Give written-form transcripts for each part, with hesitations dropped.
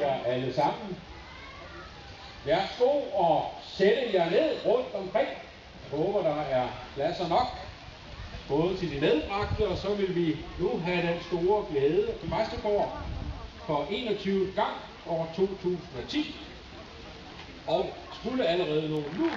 jer alle sammen. Værsgo og sætte jer ned rundt omkring. Jeg håber, der er pladser nok. Både til de medbragte, og så vil vi nu have den store glæde på Mejstergård for 21 gang over 2010. Og skulle allerede nå nu.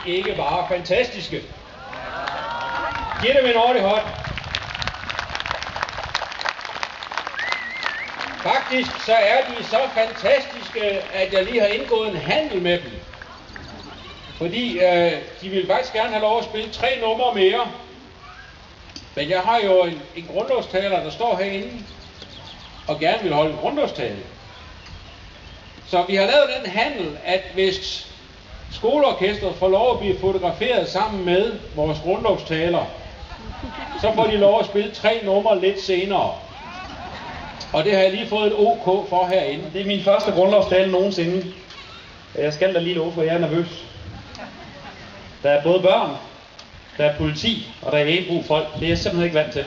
Ikke bare fantastiske. Giv dem en ordentlig hånd. Faktisk så er de så fantastiske, at jeg lige har indgået en handel med dem. Fordi de vil faktisk gerne have lov at spille 3 numre mere. Men jeg har jo en grundlovstaler, der står herinde og gerne vil holde en grundlovstale. Så vi har lavet den handel, at hvis skoleorkestret får lov at blive fotograferet sammen med vores grundlovstaler, så får de lov at spille 3 numre lidt senere. Og det har jeg lige fået et OK for herinde. Det er min første grundlovstale nogensinde. Jeg skal da lige love, for jeg er nervøs. Der er både børn, der er politi, og der er ædru folk. Det er jeg simpelthen ikke vant til.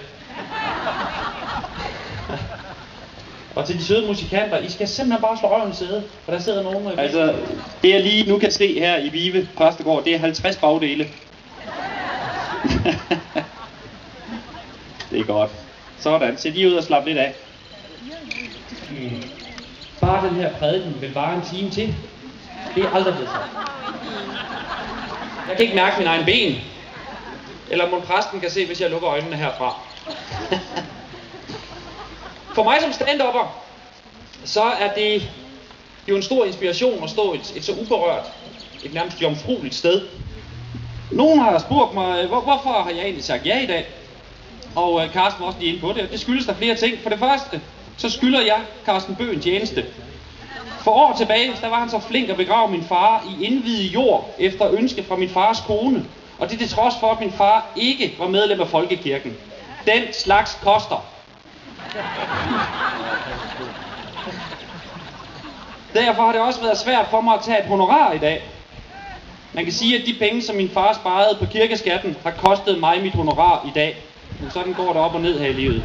Og til de søde musikanter, I skal simpelthen bare slå røven sæde, for der sidder nogen. Altså, det jeg lige nu kan se her i Vive Præstegård, det er 50 bagdele. Det er godt. Sådan, se lige ud og slap lidt af. Bare den her prædiken vil bare en time til. Det er aldrig blevet sagt. Jeg kan ikke mærke min egen ben. Eller mon præsten kan se, hvis jeg lukker øjnene herfra. For mig som stand-upper, så er det jo en stor inspiration at stå et så uberørt, et nærmest jomfrueligt sted. Nogen har spurgt mig, hvorfor har jeg egentlig sagt ja i dag? Og Carsten var også lige inde på det. Det skyldes der flere ting. For det første, så skylder jeg Carsten Bøgh en tjeneste. For år tilbage, der var han så flink at begrave min far i indviet jord efter ønske fra min fars kone. Og det til trods for, at min far ikke var medlem af Folkekirken. Den slags koster. Derfor har det også været svært for mig at tage et honorar i dag. Man kan sige, at de penge, som min far sparede på kirkeskatten, har kostet mig mit honorar i dag. Men sådan går det op og ned her i livet.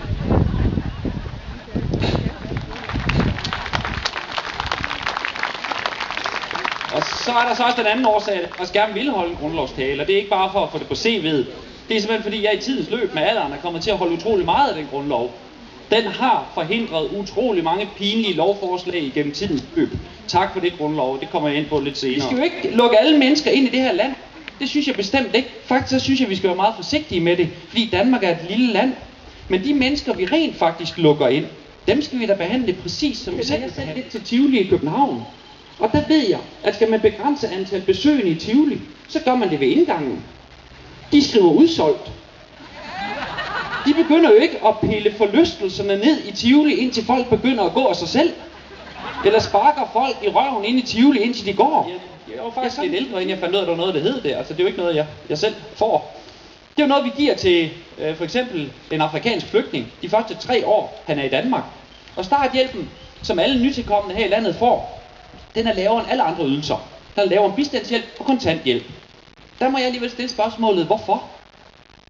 Og så er der så også den anden årsag, at jeg også gerne vil holde en grundlovstale. Og det er ikke bare for at få det på CV'et. Det er simpelthen fordi, jeg i tidens løb med alderen er kommet til at holde utrolig meget af den grundlov. Den har forhindret utrolig mange pinlige lovforslag igennem tidens løb. Tak for det grundlov, det kommer jeg ind på lidt senere. Vi skal jo ikke lukke alle mennesker ind i det her land. Det synes jeg bestemt ikke. Faktisk synes jeg, vi skal være meget forsigtige med det, fordi Danmark er et lille land. Men de mennesker, vi rent faktisk lukker ind, dem skal vi da behandle præcis som vi selv. Jeg selv lidt til Tivoli i København. Og der ved jeg, at skal man begrænse antal besøgende i Tivoli, så gør man det ved indgangen. De skriver udsolgt. De begynder jo ikke at pille forlystelserne ned i Tivoli, indtil folk begynder at gå af sig selv. Eller sparker folk i røven ind i Tivoli, indtil de går. Jeg var faktisk lidt ældre, inden jeg fandt ud af, at der var noget, der hed det. Altså, det er jo ikke noget, jeg selv får. Det er jo noget, vi giver til for eksempel en afrikansk flygtning de første 3 år, han er i Danmark. Og starthjælpen, som alle nytilkommende her i landet får, den er lavere end alle andre ydelser. Den er lavere end bistandshjælp og kontanthjælp. Der må jeg alligevel stille spørgsmålet, hvorfor?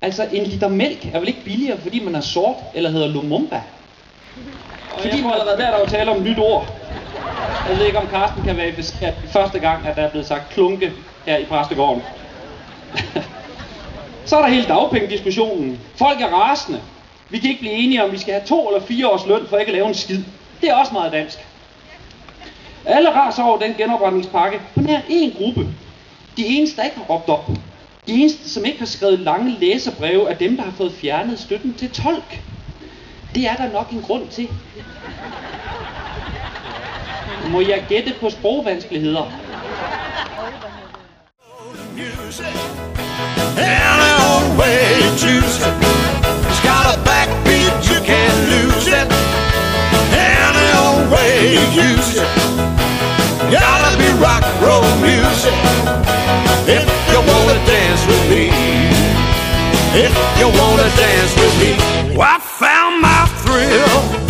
Altså, en liter mælk er vel ikke billigere, fordi man er sort eller hedder Lumumba? Og fordi man allerede der tale om et nyt ord. Jeg ved ikke, om Carsten kan verificere første gang, at der er blevet sagt klunke her i præstegården. Så er der hele dagpengediskussionen. Folk er rasende. Vi kan ikke blive enige om, vi skal have 2 eller 4 års løn for ikke at lave en skid. Det er også meget dansk. Alle raser over den genopretningspakke på nær én gruppe. De eneste, der ikke har råbt op. De eneste, som ikke har skrevet lange læserbreve, er dem, der har fået fjernet støtten til tolk. Det er der nok en grund til. Må jeg gætte på sprogvanskeligheder? Gotta be rock and roll music if you wanna dance with me. If you wanna dance with me, well, I found my thrill